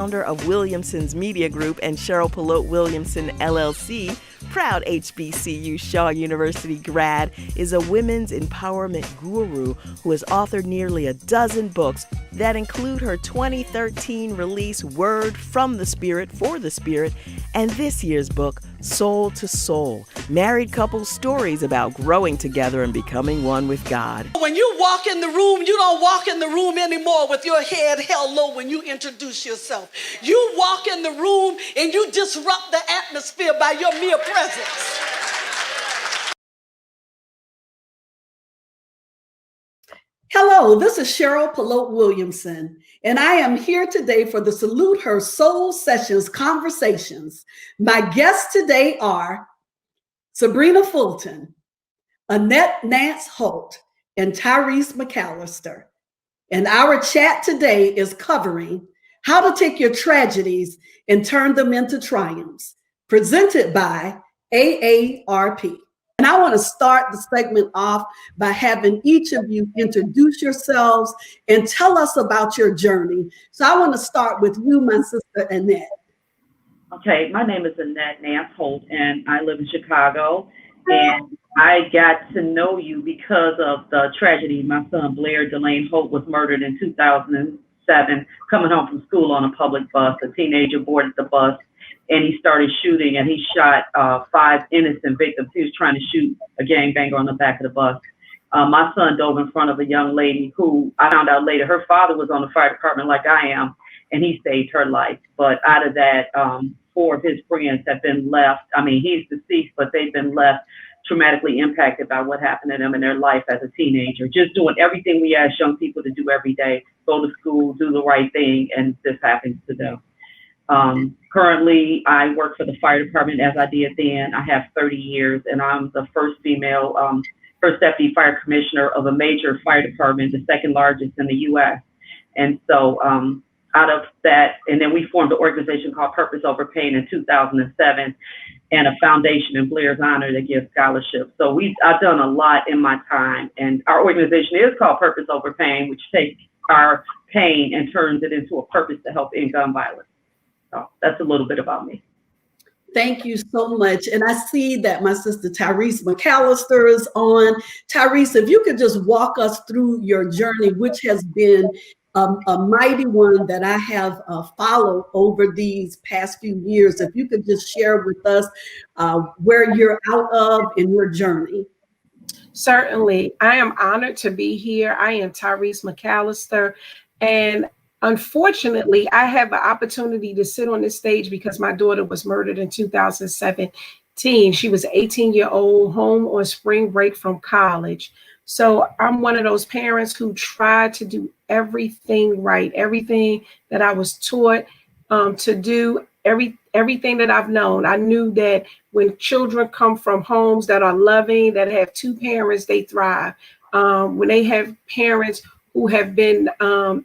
Founder of Williamson's Media Group and Cheryl Pelote Williamson LLC, proud HBCU Shaw University grad, is a women's empowerment guru who has authored nearly a dozen books that include her 2013 release Word from the Spirit for the Spirit and this year's book Soul to Soul, married couples' stories about growing together and becoming one with God. When you walk in the room, you don't walk in the room anymore with your head held low when you introduce yourself. You walk in the room and you disrupt the atmosphere by your mere presence. Hello, this is Cheryl Pelote Williamson, and I am here today for the Salute Her Soul Sessions Conversations. My guests today are Sabrina Fulton, Annette Nance Holt, and Tyrese McAllister. And our chat today is covering how to take your tragedies and turn them into triumphs, presented by AARP. And I want to start the segment off by having each of you introduce yourselves and tell us about your journey. So I want to start with you, my sister Annette. Okay, my name is Annette Nance Holt, and I live in Chicago. And I got to know you because of the tragedy. My son, Blair Delane Holt, was murdered in 2007, coming home from school on a public bus. A teenager boarded the bus, and he started shooting, and he shot 5 innocent victims. He was trying to shoot a gangbanger on the back of the bus. My son dove in front of a young lady who I found out later, her father was on the fire department like I am, and he saved her life. But out of that, 4 of his friends have been left. I mean, he's deceased, but they've been left traumatically impacted by what happened to them in their life as a teenager. Just doing everything we ask young people to do every day, go to school, do the right thing, and this happens to them. Currently, I work for the fire department as I did then. I have 30 years, and I'm the first female, first deputy fire commissioner of a major fire department, the second largest in the U.S. And so out of that, and then we formed an organization called Purpose Over Pain in 2007, and a foundation in Blair's honor that gives scholarships. So I've done a lot in my time, and our organization is called Purpose Over Pain, which takes our pain and turns it into a purpose to help end gun violence. So that's a little bit about me. Thank you so much. And I see that my sister Tyrese McAllister is on. Tyrese, if you could just walk us through your journey, which has been a mighty one that I have followed over these past few years. If you could just share with us where you're out of in your journey. Certainly. I am honored to be here. I am Tyrese McAllister, and unfortunately, I have an opportunity to sit on this stage because my daughter was murdered in 2017. She was an 18-year-old home on spring break from college. So I'm one of those parents who tried to do everything right, everything that I was taught to do, everything that I've known. I knew that when children come from homes that are loving, that have 2 parents, they thrive. When they have parents who have been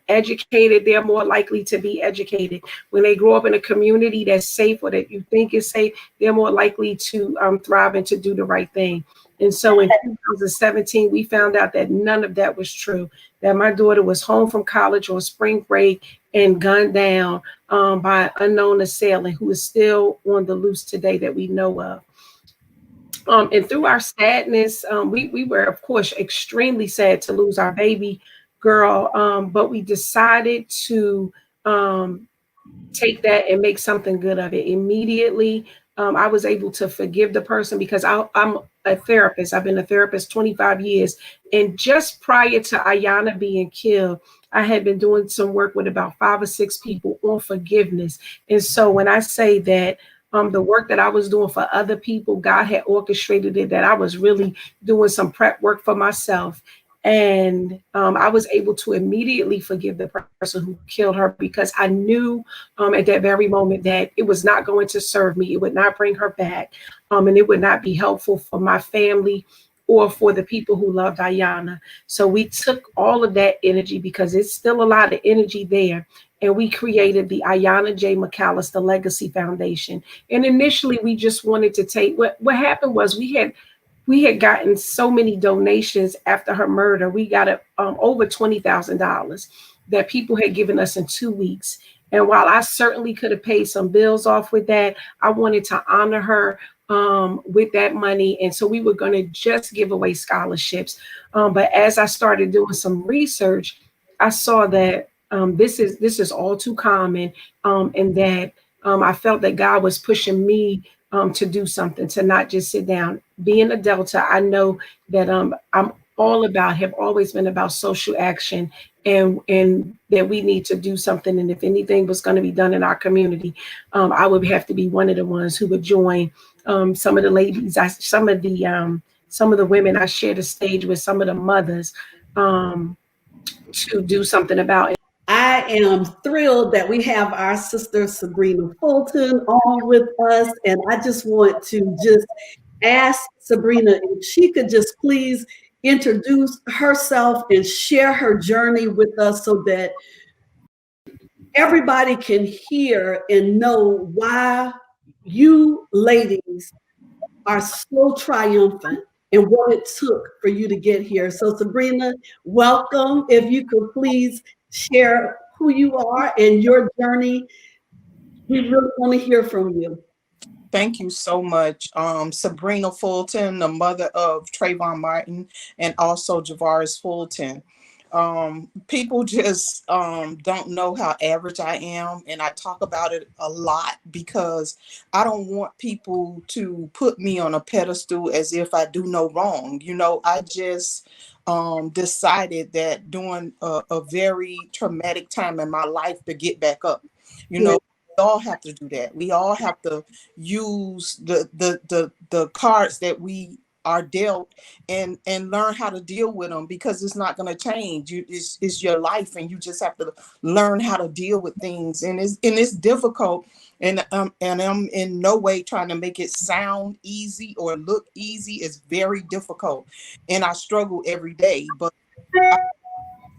educated, they're more likely to be educated. When they grow up in a community that's safe or that you think is safe, they're more likely to thrive and to do the right thing. And so in 2017, we found out that none of that was true, that my daughter was home from college on spring break and gunned down by an unknown assailant who is still on the loose today that we know of. And through our sadness, we were, of course, extremely sad to lose our baby girl, but we decided to take that and make something good of it. Immediately, I was able to forgive the person because I'm a therapist. I've been a therapist 25 years. And just prior to Ayanna being killed, I had been doing some work with about 5 or 6 people on forgiveness. And so when I say that the work that I was doing for other people, God had orchestrated it, that I was really doing some prep work for myself. And I was able to immediately forgive the person who killed her because I knew at that very moment that it was not going to serve me. It would not bring her back. And it would not be helpful for my family or for the people who loved Ayanna. So we took all of that energy, because it's still a lot of energy there, and we created the Ayanna J. McAllister Legacy Foundation. And initially, we just wanted to take what happened was we had gotten so many donations after her murder. We got over $20,000 that people had given us in 2 weeks. And while I certainly could have paid some bills off with that, I wanted to honor her with that money. And so we were going to just give away scholarships. But as I started doing some research, I saw that this is all too common, and that I felt that God was pushing me to do something, to not just sit down. Being a Delta, I know that I'm have always been about social action, and that we need to do something. And if anything was going to be done in our community, I would have to be one of the ones who would join some of the ladies, some of the women I shared a stage with, some of the mothers, to do something about it. I am thrilled that we have our sister Sabrina Fulton on with us. And I just want to just ask Sabrina if she could just please introduce herself and share her journey with us so that everybody can hear and know why you ladies are so triumphant and what it took for you to get here. So Sabrina, welcome. If you could please share who you are and your journey, we really want to hear from you. Thank you so much. Sabrina Fulton, the mother of Trayvon Martin and also Javaris Fulton. People just don't know how average I am, and I talk about it a lot because I don't want people to put me on a pedestal as if I do no wrong. You know, I just decided that during a very traumatic time in my life to get back up. You know, we all have to do that. We all have to use the cards that we are dealt and learn how to deal with them, because it's not going to change. It's your life, and you just have to learn how to deal with things. And it's difficult. And I'm in no way trying to make it sound easy or look easy. It's very difficult, and I struggle every day. But I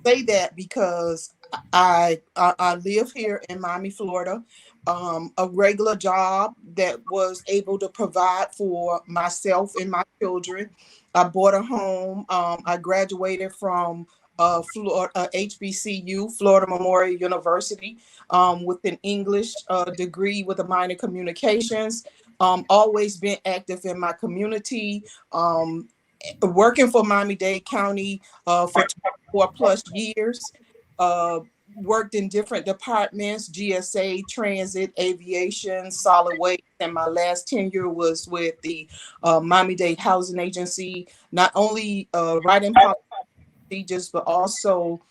say that because I live here in Miami, Florida. A regular job that was able to provide for myself and my children. I bought a home. I graduated from Florida, HBCU, Florida Memorial University, with an English degree with a minor in communications. Always been active in my community, working for Miami-Dade County for 24 plus years. Worked in different departments: GSA, transit, aviation, solid waste, and my last tenure was with the Miami-Dade Housing Agency, not only writing policy procedures, but also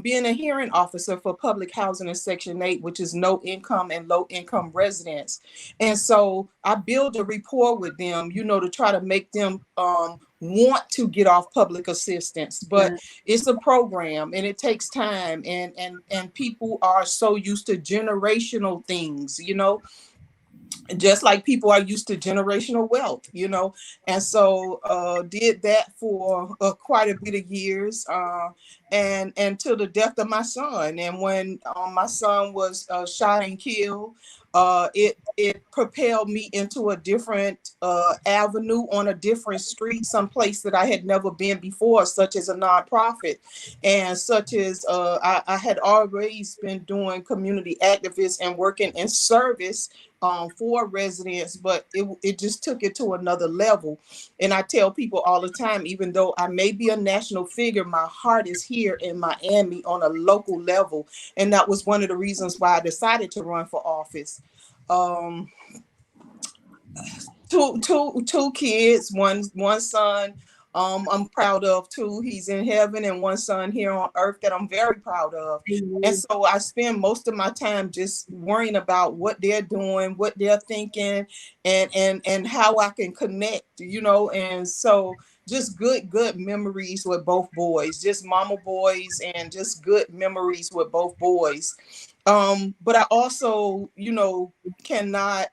being a hearing officer for public housing in Section 8, which is no income and low income residents. And so I build a rapport with them, you know, to try to make them want to get off public assistance. But it's a program, and it takes time, and people are so used to generational things, you know, just like people are used to generational wealth, you know. And so did that for quite a bit of years, and until the death of my son. And when my son was shot and killed, it propelled me into a different avenue, on a different street, someplace that I had never been before, such as a nonprofit, and such as I had always been doing community activists and working in service for residents, but it just took it to another level. And I tell people all the time, even though I may be a national figure, my heart is here in Miami on a local level. And that was one of the reasons why I decided to run for office. Two kids, one son I'm proud of too. He's in heaven, and one son here on earth that I'm very proud of. And so I spend most of my time just worrying about what they're doing, what they're thinking, and how I can connect, you know. And so just good memories with both boys, just mama boys, and just good memories with both boys. But I also, you know, cannot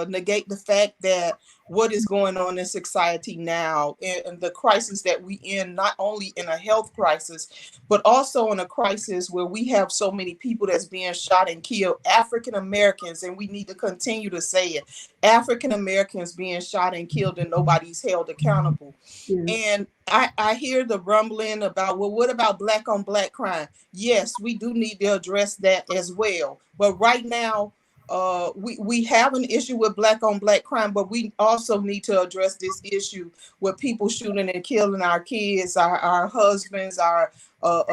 negate the fact that what is going on in society now, and the crisis that we in, not only in a health crisis, but also in a crisis where we have so many people that's being shot and killed, African Americans, and we need to continue to say it, African Americans being shot and killed, and nobody's held accountable. Yeah. And I hear the rumbling about, well, what about Black on Black crime? Yes, we do need to address that as well. But right now, we have an issue with Black on Black crime, but we also need to address this issue with people shooting and killing our kids, our husbands, our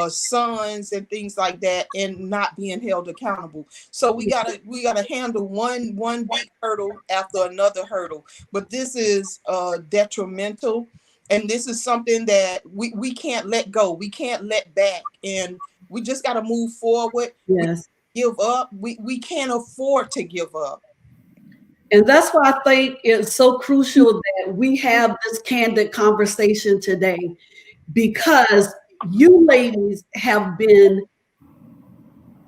sons, and things like that, and not being held accountable. So we gotta handle one big hurdle after another hurdle. But this is detrimental, and this is something that we can't let go. We can't let back, and we just gotta move forward. Yes. Give up. We can't afford to give up. And that's why I think it's so crucial that we have this candid conversation today, because you ladies have been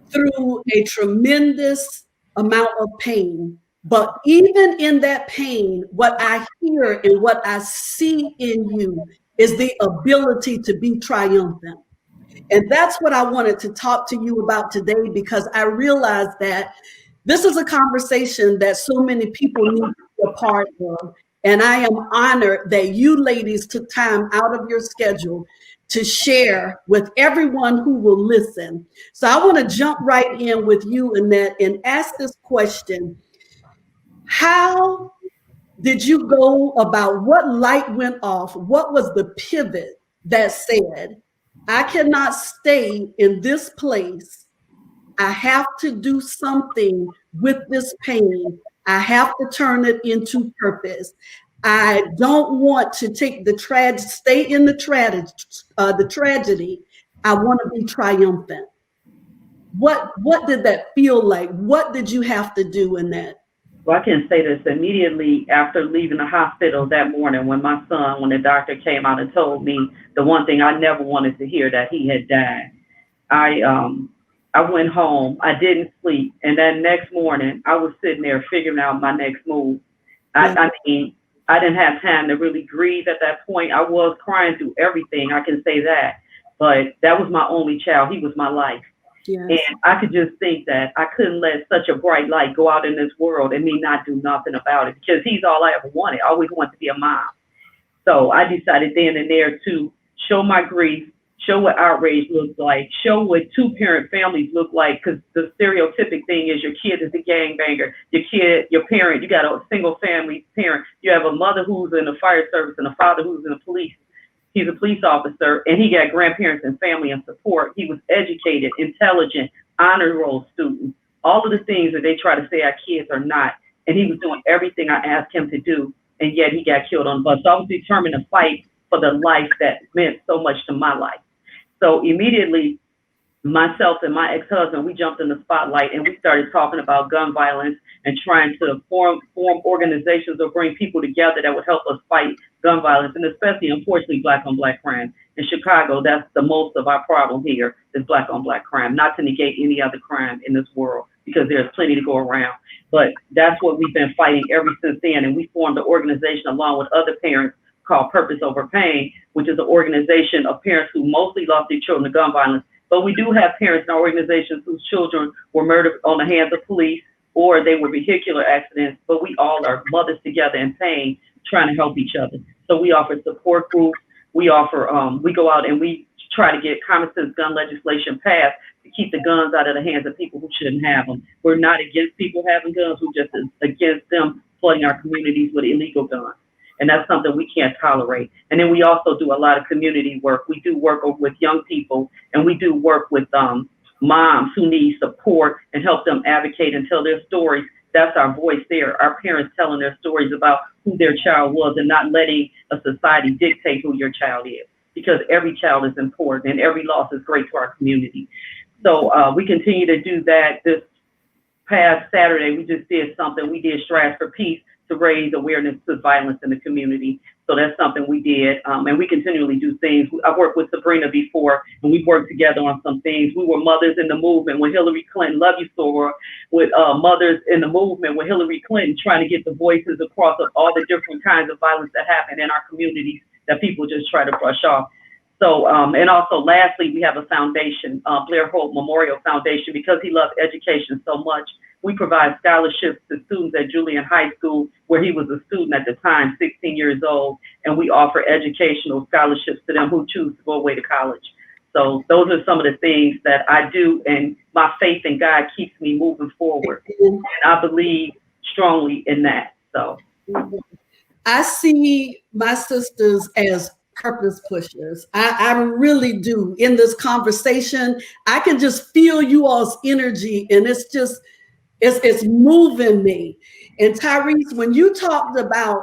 through a tremendous amount of pain. But even in that pain, what I hear and what I see in you is the ability to be triumphant. And that's what I wanted to talk to you about today, because I realized that this is a conversation that so many people need to be a part of. And I am honored that you ladies took time out of your schedule to share with everyone who will listen. So I want to jump right in with you, Annette, and ask this question. How did you go about, what light went off? What was the pivot that said, I cannot stay in this place. I have to do something with this pain. I have to turn it into purpose. I don't want to take stay in the tragedy. I want to be triumphant. What did that feel like? What did you have to do in that? Well, I can say this. Immediately after leaving the hospital that morning, when the doctor came out and told me the one thing I never wanted to hear, that he had died, I went home. I didn't sleep. And that next morning, I was sitting there figuring out my next move. I mean, I didn't have time to really grieve at that point. I was crying through everything, I can say that. But that was my only child. He was my life. Yes. And I could just think that I couldn't let such a bright light go out in this world and me not do nothing about it, because he's all I ever wanted. I always wanted to be a mom. So I decided then and there to show my grief, show what outrage looks like, show what two-parent families look like, because the stereotypic thing is your kid is a gangbanger, your parent, you got a single family parent, you have a mother who's in the fire service and a father who's in the police. He's a police officer, and he got grandparents and family and support. He was educated, intelligent, honor roll student, all of the things that they try to say our kids are not. And he was doing everything I asked him to do, and yet he got killed on the bus. So I was determined to fight for the life that meant so much to my life. So immediately, myself and my ex-husband, we jumped in the spotlight and we started talking about gun violence and trying to form organizations or bring people together that would help us fight gun violence, and especially, unfortunately, Black on Black crime. In Chicago, that's the most of our problem here is Black on Black crime, not to negate any other crime in this world, because there's plenty to go around. But that's what we've been fighting ever since then. And we formed an organization along with other parents called Purpose Over Pain, which is an organization of parents who mostly lost their children to gun violence. But we do have parents in our organizations whose children were murdered on the hands of police, or they were vehicular accidents, but we all are mothers together in pain, trying to help each other. So we offer support groups. We offer, we go out and we try to get common sense gun legislation passed to keep the guns out of the hands of people who shouldn't have them. We're not against people having guns. We're just against them flooding our communities with illegal guns. And that's something we can't tolerate. And then we also do a lot of community work. We do work with young people, and we do work with moms who need support and help them advocate and tell their stories. That's our voice there. Our parents telling their stories about who their child was and not letting a society dictate who your child is, because every child is important and every loss is great to our community. So we continue to do that. This past Saturday, we just did something. We did Strides for Peace to raise awareness to violence in the community. So that's something we did, and we continually do things. I've worked with Sabrina before, and we've worked together on some things. We were mothers in the movement when Hillary Clinton, love you, Sora, with mothers in the movement with Hillary Clinton, trying to get the voices across of all the different kinds of violence that happen in our communities that people just try to brush off. So, and also lastly, we have a foundation, Blair Holt Memorial Foundation, because he loved education so much. We provide scholarships to students at Julian High School, where he was a student at the time, 16 years old, and we offer educational scholarships to them who choose to go away to college. So those are some of the things that I do, and my faith in God keeps me moving forward. And I believe strongly in that. So I see my sisters as purpose pushers. I really do. In this conversation, I can just feel you all's energy, and it's moving me. And Tyrese, when you talked about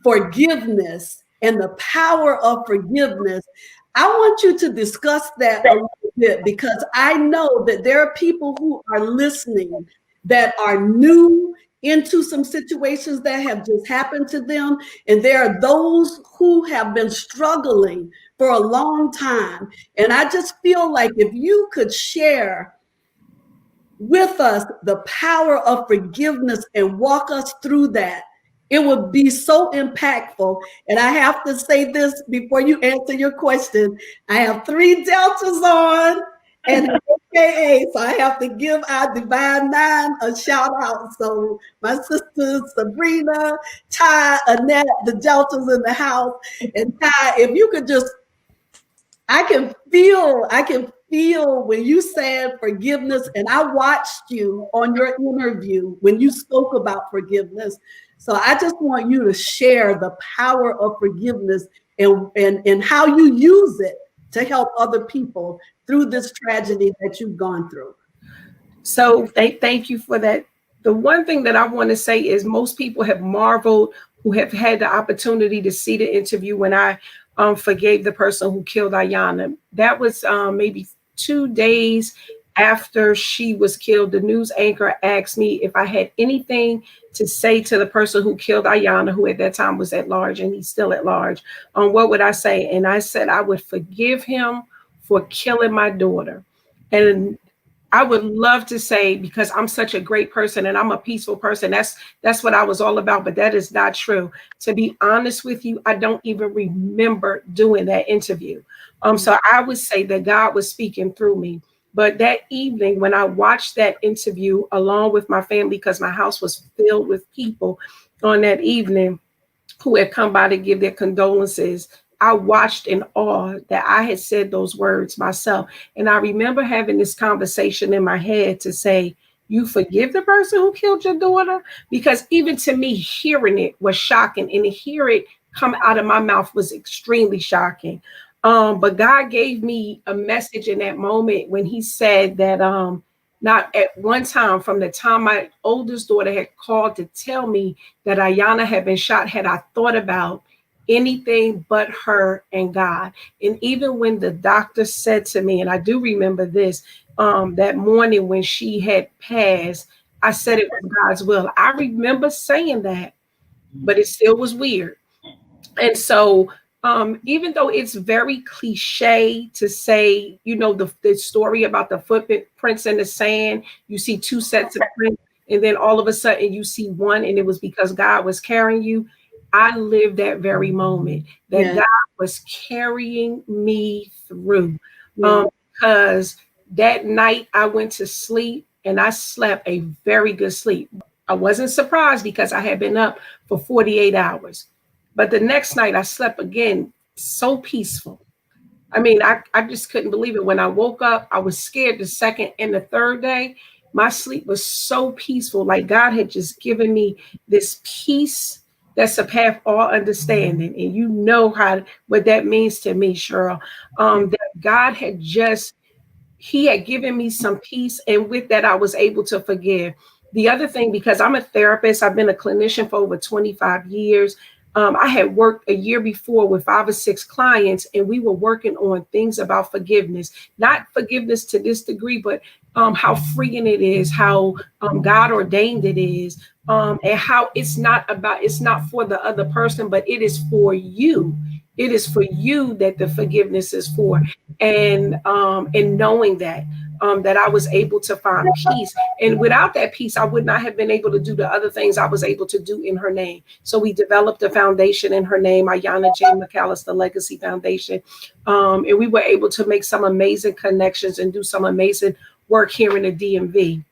forgiveness and the power of forgiveness, I want you to discuss that a little bit, because I know that there are people who are listening that are new into some situations that have just happened to them. And there are those who have been struggling for a long time. And I just feel like if you could share with us the power of forgiveness and walk us through that, it would be so impactful. And I have to say this before you answer your question. I have 3 deltas on and an AKA, so I have to give our Divine Nine a shout out. So my sisters, Sabrina, Ty, Annette, the deltas in the house. And Ty, if you could just, I can feel when you said forgiveness, and I watched you on your interview when you spoke about forgiveness. So I just want you to share the power of forgiveness and how you use it to help other people through this tragedy that you've gone through. So thank you for that. The one thing that I want to say is most people have marveled who have had the opportunity to see the interview when I forgave the person who killed Ayanna. That was maybe 2 days after she was killed. The news anchor asked me if I had anything to say to the person who killed Ayanna, who at that time was at large, and he's still at large. What would I say? And I said I would forgive him for killing my daughter. And I would love to say, because I'm such a great person and I'm a peaceful person, that's what I was all about, but that is not true. To be honest with you, I don't even remember doing that interview. So I would say that God was speaking through me. But that evening, when I watched that interview along with my family, because my house was filled with people on that evening who had come by to give their condolences, I watched in awe that I had said those words myself. And I remember having this conversation in my head to say, you forgive the person who killed your daughter? Because even to me, hearing it was shocking, and to hear it come out of my mouth was extremely shocking. But God gave me a message in that moment when he said that not at one time, from the time my oldest daughter had called to tell me that Ayanna had been shot, had I thought about anything but her and God. And even when the doctor said to me, and I do remember this, that morning when she had passed, I said it was God's will. I remember saying that, but it still was weird. And so even though it's very cliche to say, you know, the story about the footprints in the sand, you see 2 sets of prints, and then all of a sudden you see one, and it was because God was carrying you. I lived that very moment that God was carrying me through. Because that night I went to sleep and I slept a very good sleep. I wasn't surprised because I had been up for 48 hours. But the next night I slept again, so peaceful. I mean, I just couldn't believe it. When I woke up, I was scared the second and the third day. My sleep was so peaceful. Like God had just given me this peace that surpassed all understanding. And you know what that means to me, Cheryl, that God had he had given me some peace. And with that, I was able to forgive. The other thing, because I'm a therapist, I've been a clinician for over 25 years. I had worked a year before with 5 or 6 clients, and we were working on things about forgiveness, not forgiveness to this degree, but how freeing it is, how God ordained it is, and how it's not for the other person, but it is for you. It is for you that the forgiveness is for, and knowing that. That I was able to find peace. And without that peace, I would not have been able to do the other things I was able to do in her name. So we developed a foundation in her name, Ayanna J. McAllister Legacy Foundation. And we were able to make some amazing connections and do some amazing work here in the DMV,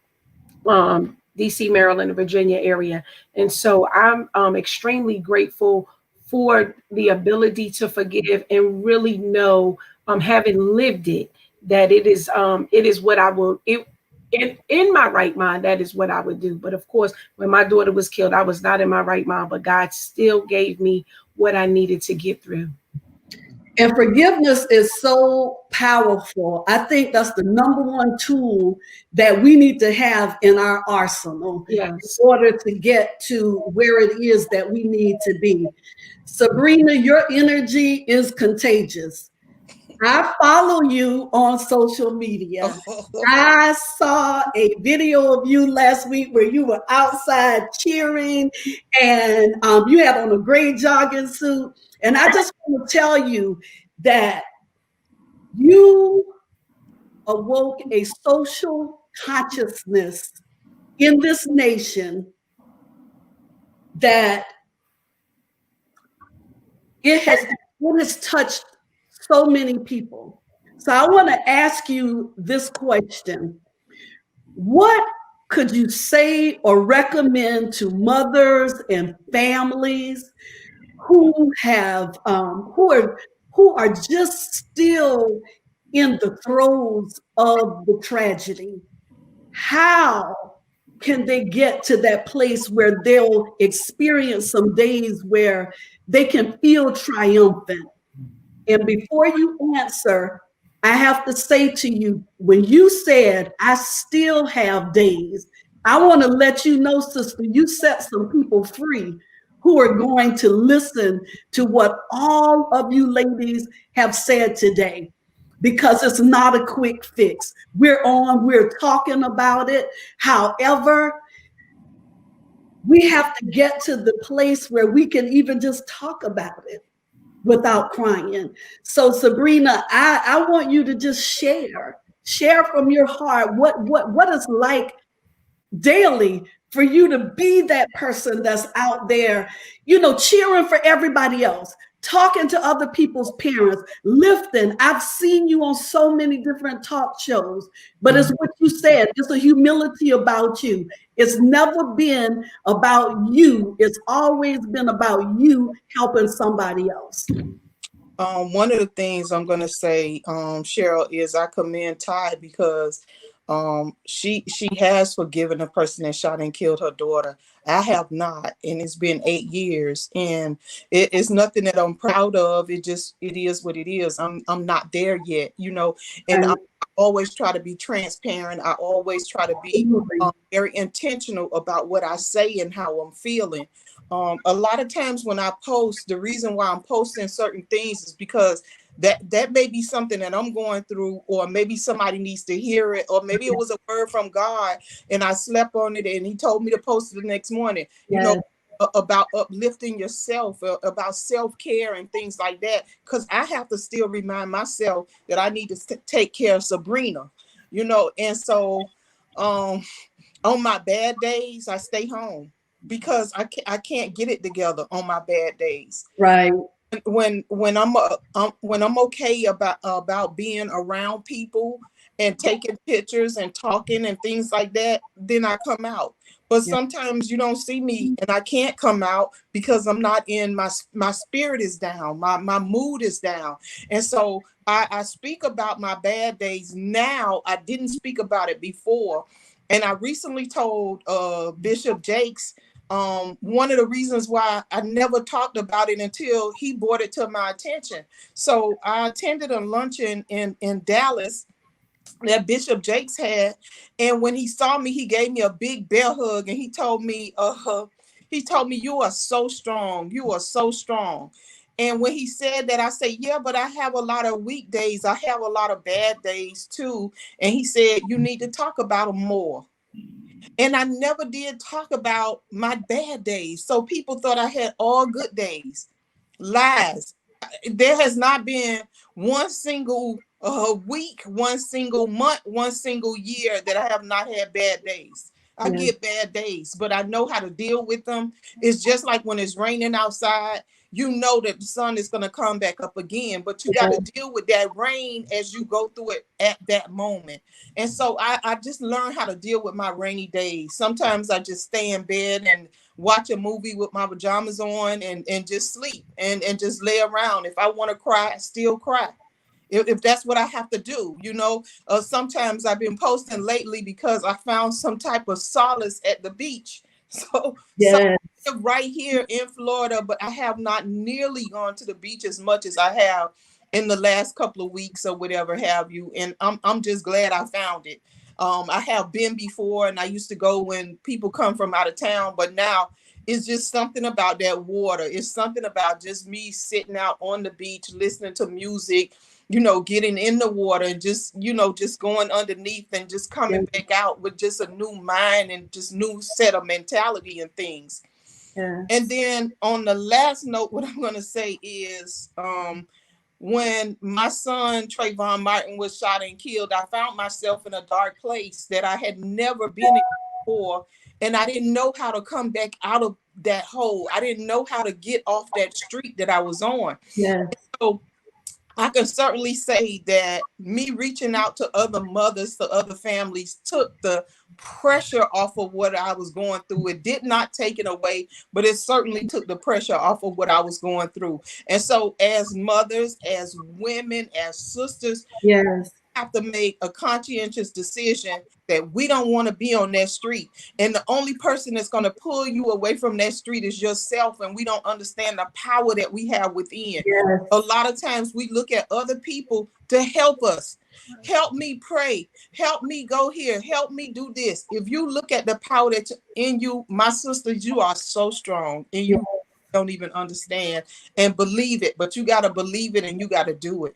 DC, Maryland, and Virginia area. And so I'm extremely grateful for the ability to forgive and really know, having lived it, that it is what I will, in my right mind, that is what I would do. But of course, when my daughter was killed, I was not in my right mind, but God still gave me what I needed to get through. And forgiveness is so powerful. I think that's the number one tool that we need to have in our arsenal, yes, in order to get to where it is that we need to be. Sabrina, your energy is contagious. I follow you on social media. I saw a video of you last week where you were outside cheering, and you had on a gray jogging suit. And I just want to tell you that you awoke a social consciousness in this nation that it has touched so many people. So I want to ask you this question. What could you say or recommend to mothers and families who have who are just still in the throes of the tragedy? How can they get to that place where they'll experience some days where they can feel triumphant? And before you answer, I have to say to you, when you said, I still have days, I want to let you know, sister, you set some people free who are going to listen to what all of you ladies have said today, because it's not a quick fix. We're talking about it. However, we have to get to the place where we can even just talk about it without crying. So Sabrina, I want you to just share from your heart what it's like daily for you to be that person that's out there, cheering for everybody else, talking to other people's parents, lifting. I've seen you on so many different talk shows, but it's what you said. It's a humility about you. It's never been about you. It's always been about you helping somebody else. One of the things I'm going to say, Cheryl, is I commend Ty because she has forgiven the person that shot and killed her daughter. I have not, and it's been 8 years, and it's nothing that I'm proud of. It is what it is. I'm not there yet, and I always try to be transparent. I always try to be very intentional about what I say and how I'm feeling. A lot of times when I post, the reason why I'm posting certain things is because that may be something that I'm going through, or maybe somebody needs to hear it, or maybe it was a word from God and I slept on it and he told me to post it the next morning, about uplifting yourself, about self-care and things like that. Because I have to still remind myself that I need to take care of Sabrina, and so on my bad days, I stay home because I can't get it together on my bad days. Right. When I'm okay about being around people and taking pictures and talking and things like that, then I come out. But sometimes you don't see me and I can't come out because I'm not in my spirit is down, my mood is down. And so I speak about my bad days now. I didn't speak about it before. And I recently told Bishop Jakes, one of the reasons why I never talked about it until he brought it to my attention. So I attended a luncheon in Dallas that Bishop Jakes had. And when he saw me, he gave me a big bear hug and he told me, you are so strong. You are so strong. And when he said that, I said, yeah, but I have a lot of weekdays. I have a lot of bad days too. And he said, you need to talk about them more. And I never did talk about my bad days. So people thought I had all good days. Lies. There has not been one single week, one single month, one single year that I have not had bad days. I get bad days, but I know how to deal with them. It's just like when it's raining outside, you know that the sun is going to come back up again, but you got to deal with that rain as you go through it at that moment. And so I just learned how to deal with my rainy days. Sometimes I just stay in bed and watch a movie with my pajamas on and just sleep and just lay around. If I want to cry, I still cry. If that's what I have to do, sometimes I've been posting lately because I found some type of solace at the beach. So I'm right here in Florida, but I have not nearly gone to the beach as much as I have in the last couple of weeks or whatever have you. And I'm just glad I found it. I have been before, and I used to go when people come from out of town, but now it's just something about that water. It's something about just me sitting out on the beach, listening to music, getting in the water and just going underneath and just coming back out with just a new mind and just new set of mentality and things. Yeah. And then on the last note, what I'm going to say is when my son, Trayvon Martin, was shot and killed, I found myself in a dark place that I had never been in before. And I didn't know how to come back out of that hole. I didn't know how to get off that street that I was on. Yeah. So I can certainly say that me reaching out to other mothers, to other families, took the pressure off of what I was going through. It did not take it away, but it certainly took the pressure off of what I was going through. And so as mothers, as women, as sisters, have to make a conscientious decision that we don't want to be on that street. And the only person that's going to pull you away from that street is yourself. And we don't understand the power that we have within. Yes. A lot of times we look at other people to help us. Help me pray. Help me go here. Help me do this. If you look at the power that's in you, my sisters, you are so strong and you don't even understand and believe it. But you got to believe it and you got to do it.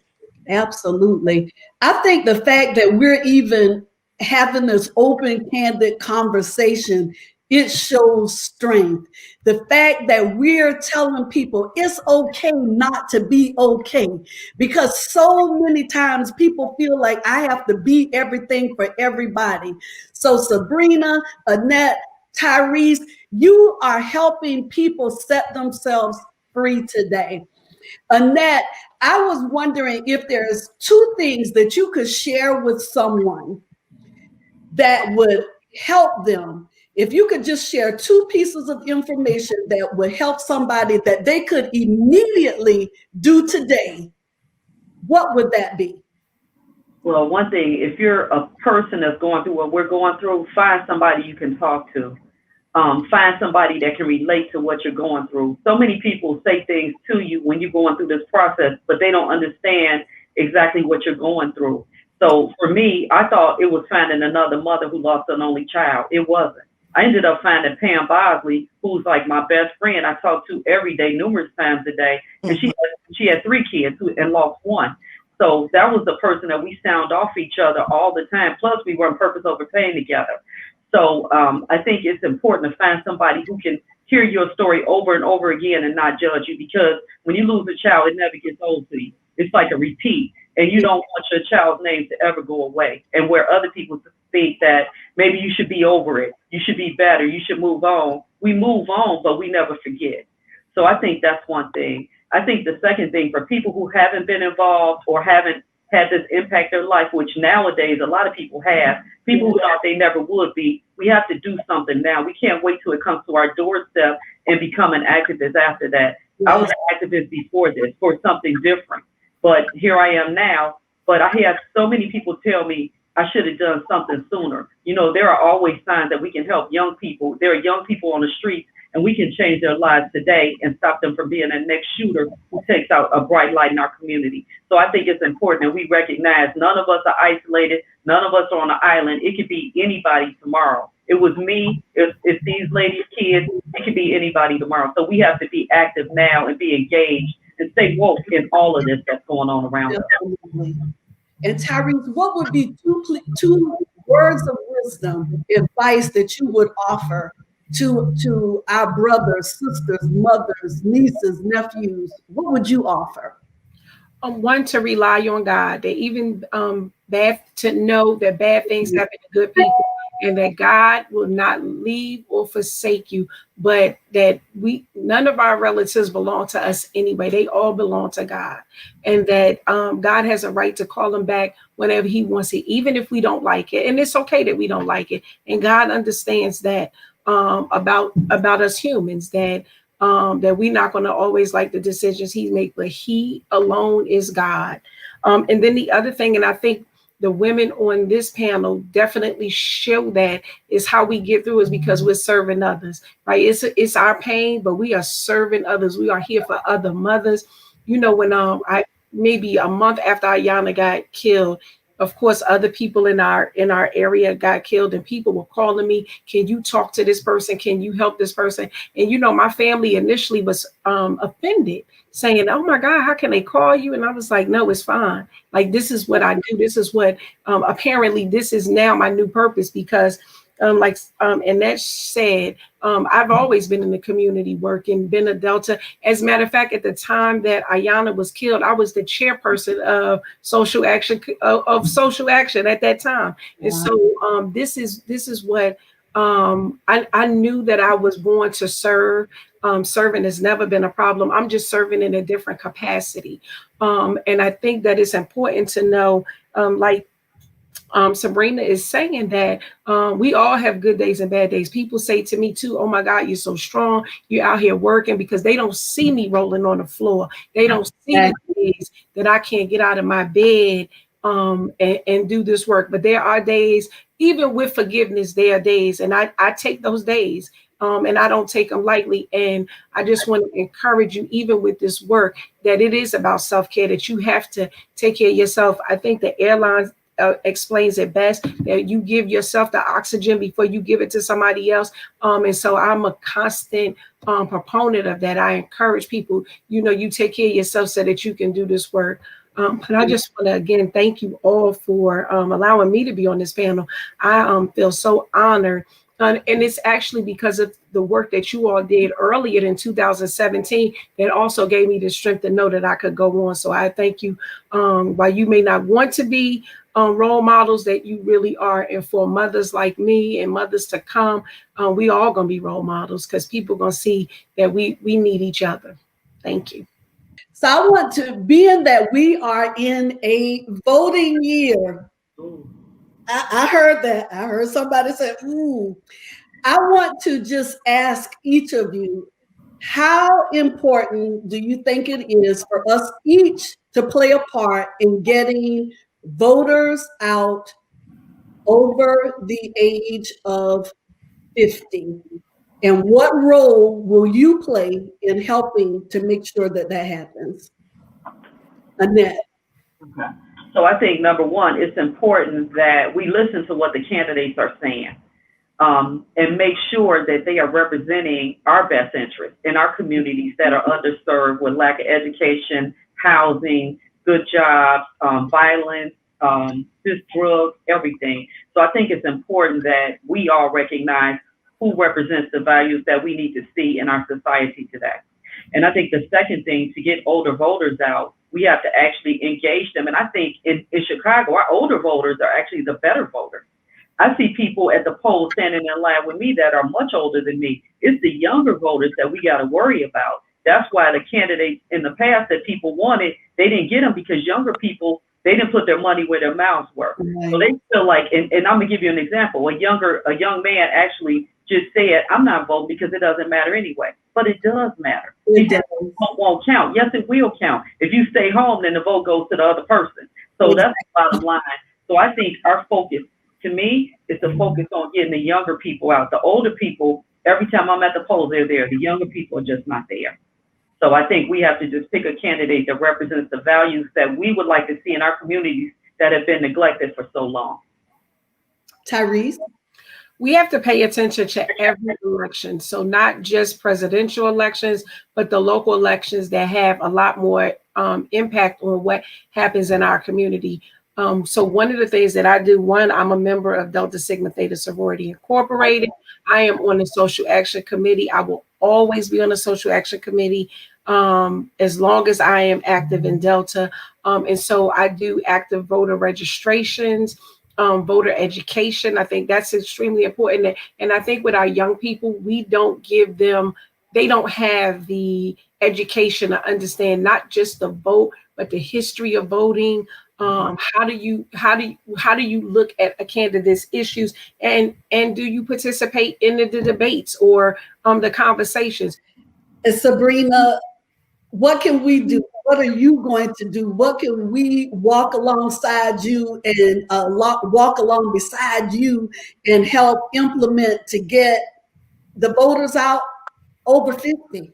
Absolutely. I think the fact that we're even having this open, candid conversation, it shows strength. The fact that we're telling people it's okay not to be okay, because so many times people feel like I have to be everything for everybody. So Sabrina, Annette, Tyrese, you are helping people set themselves free today. Annette, I was wondering if there's two things that you could share with someone that would help them. If you could just share two pieces of information that would help somebody that they could immediately do today, what would that be? Well, one thing, if you're a person that's going through what we're going through, find somebody you can talk to. Find somebody that can relate to what you're going through. So many people say things to you when you're going through this process, but they don't understand exactly what you're going through. So for me, I thought it was finding another mother who lost an only child. It wasn't. I ended up finding Pam Bosley, who's like my best friend. I talk to every day, numerous times a day, and she had 3 kids and lost 1. So that was the person that we sound off each other all the time. Plus, we were on purpose over pain together. So I think it's important to find somebody who can hear your story over and over again and not judge you, because when you lose a child, it never gets old to you. It's like a repeat, and you don't want your child's name to ever go away. And where other people think that maybe you should be over it, you should be better, you should move on. We move on, but we never forget. So I think that's one thing. I think the second thing, for people who haven't been involved or haven't had this impact their life, which nowadays a lot of people have, people who thought they never would be, we have to do something now. We can't wait till it comes to our doorstep and become an activist after that. I was an activist before this for something different, but here I am now. But I have so many people tell me I should have done something sooner. There are always signs that we can help young people. There are young people on the streets, and we can change their lives today and stop them from being the next shooter who takes out a bright light in our community. So I think it's important that we recognize none of us are isolated. None of us are on an island. It could be anybody tomorrow. It was me. It's these ladies' kids. It could be anybody tomorrow. So we have to be active now and be engaged and stay woke in all of this that's going on around us. Definitely. And Tyrese, what would be two words of wisdom, advice that you would offer to our brothers, sisters, mothers, nieces, nephews? What would you offer? One, to rely on God. That even to know that bad things happen to good people, and that God will not leave or forsake you, but that none of our relatives belong to us anyway. They all belong to God, and that God has a right to call them back whenever he wants it, even if we don't like it. And it's okay that we don't like it. And God understands that about us humans, that we're not going to always like the decisions he makes, but he alone is God. And then the other thing, and I think the women on this panel definitely show that, is how we get through is because we're serving others, right? It's our pain, but we are serving others. We are here for other mothers. You know, when maybe a month after Ayanna got killed, of course, other people in our area got killed, and people were calling me, can you talk to this person? Can you help this person? And, you know, my family initially was offended, saying, oh my God, how can they call you? And I was like, no, it's fine. Like, this is what I do. This is what, apparently this is now my new purpose, because and that said, I've always been in the community working, been a Delta. As a matter of fact, at the time that Ayanna was killed, I was the chairperson of social action at that time. And so this is what I knew that I was born to serve. Serving has never been a problem. I'm just serving in a different capacity. And I think that it's important to know, Sabrina is saying, that we all have good days and bad days. People say to me too, oh my God, you're so strong. You're out here working, because they don't see me rolling on the floor. They don't see the days that I can't get out of my bed and do this work. But there are days, even with forgiveness, there are days, and I take those days. And I don't take them lightly. And I just want to encourage you, even with this work, that it is about self-care, that you have to take care of yourself. I think the airlines explains it best, that you give yourself the oxygen before you give it to somebody else. And so I'm a constant proponent of that. I encourage people, you take care of yourself so that you can do this work. But I just want to again thank you all for allowing me to be on this panel. I feel so honored. And it's actually because of the work that you all did earlier in 2017 that also gave me the strength to know that I could go on. So I thank you. While you may not want to be role models, that you really are. And for mothers like me and mothers to come, we all going to be role models, because people going to see that we need each other. Thank you. So I want to, being that we are in a voting year, I heard that. I heard somebody say, I want to just ask each of you, how important do you think it is for us each to play a part in getting voters out over the age of 50? And what role will you play in helping to make sure that that happens? Annette. Okay. So I think, number one, it's important that we listen to what the candidates are saying, and make sure that they are representing our best interests in our communities that are underserved, with lack of education, housing, good jobs, violence, just drugs, everything. So I think it's important that we all recognize who represents the values that we need to see in our society today. And I think the second thing, to get older voters out, we have to actually engage them. And I think in Chicago, our older voters are actually the better voters. I see people at the polls standing in line with me that are much older than me. It's the younger voters that we got to worry about. That's why the candidates in the past that people wanted, they didn't get them, because younger people, they didn't put their money where their mouths were. Right. So they feel like, and I'm gonna give you an example. A young man actually just said, I'm not voting because it doesn't matter anyway. But it does matter. It won't count. Yes, it will count. If you stay home, then the vote goes to the other person. So that's the bottom line. So I think our focus, to me, is to focus on getting the younger people out. The older people, every time I'm at the polls, they're there. The younger people are just not there. So I think we have to just pick a candidate that represents the values that we would like to see in our communities that have been neglected for so long. Tyrese? we have to pay attention to every election. So not just presidential elections, but the local elections that have a lot more impact on what happens in our community. So one of the things that I do, one, I'm a member of Delta Sigma Theta Sorority Incorporated. I am on the Social Action Committee. I will always be on the Social Action Committee as long as I am active in Delta. And so I do active voter registrations, voter education. I think that's extremely important. And I think with our young people, we don't give them, they don't have the education to understand not just the vote, but the history of voting. How do you look at a candidate's issues, and do you participate in the debates or the conversations? And Sabrina, what can we do? What are you going to do? What can we walk alongside you and walk along beside you and help implement to get the voters out over 50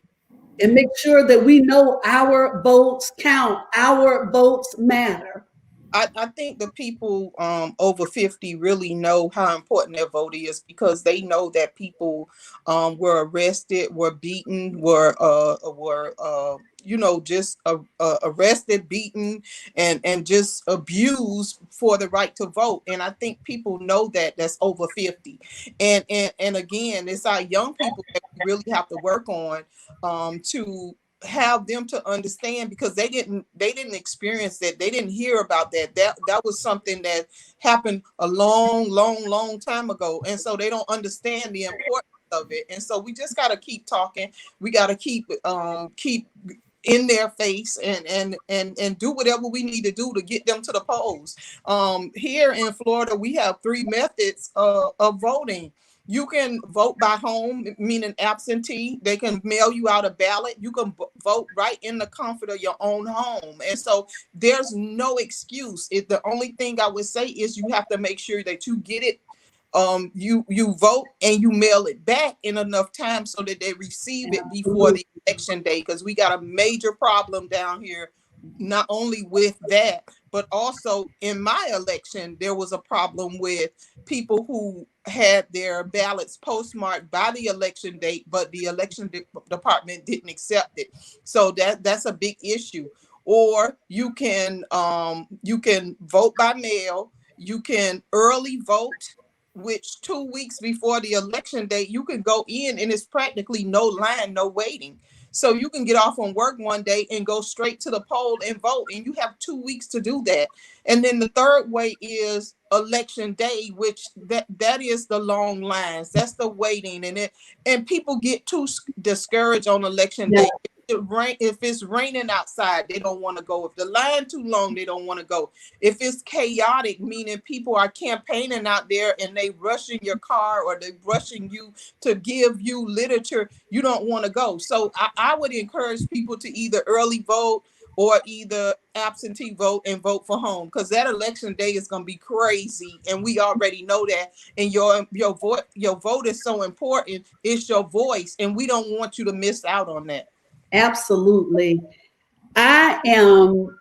and make sure that we know our votes count, our votes matter? I think the people over 50 really know how important their vote is, because they know that people were arrested, were beaten, were just arrested, beaten, and just abused for the right to vote. And I think people know that that's over 50. And again, it's our young people that we really have to work on to have them to understand, because they didn't experience that. They didn't hear about that. That was something that happened a long time ago. And so they don't understand the importance of it. And so we just got to keep talking. We got to keep in their face and do whatever we need to do to get them to the polls. Here in Florida, we have 3 methods of voting. You can vote by home, meaning absentee. They can mail you out a ballot. You can vote right in the comfort of your own home. And so there's no excuse. The only thing I would say is you have to make sure that you get it. You vote and you mail it back in enough time so that they receive it before the election day, because we got a major problem down here, not only with that, but also in my election, there was a problem with people who had their ballots postmarked by the election date, but the election department didn't accept it. So that's a big issue. Or you can vote by mail. You can early vote, which 2 weeks before the election date, you can go in and it's practically no line, no waiting. So you can get off on work one day and go straight to the poll and vote, and you have 2 weeks to do that. And then the third way is election day, which that is the long lines. That's the waiting, and people get too discouraged on election day. If it's raining outside, they don't want to go. If the line too long, they don't want to go. If it's chaotic, meaning people are campaigning out there and they rushing your car or they rushing you to give you literature, you don't want to go. So I would encourage people to either early vote or either absentee vote and vote for home, because that election day is going to be crazy, and we already know that. And your vote is so important. It's your voice, and we don't want you to miss out on that. Absolutely. I am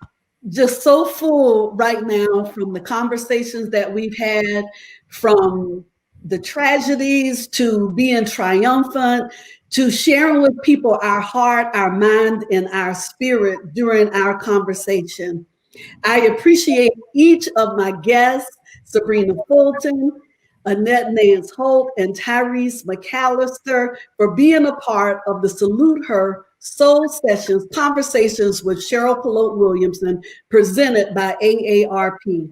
just so full right now from the conversations that we've had, from the tragedies to being triumphant, to sharing with people our heart, our mind, and our spirit during our conversation. I appreciate each of my guests, Sabrina Fulton, Annette Nance Holt, and Tyrese McAllister, for being a part of the Salute Her Soul Sessions Conversations with Cheryl Pelote Williamson, presented by AARP.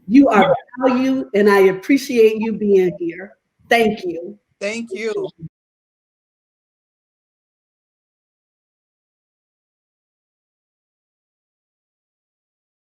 You are valued, and I appreciate you being here. Thank you. Thank you.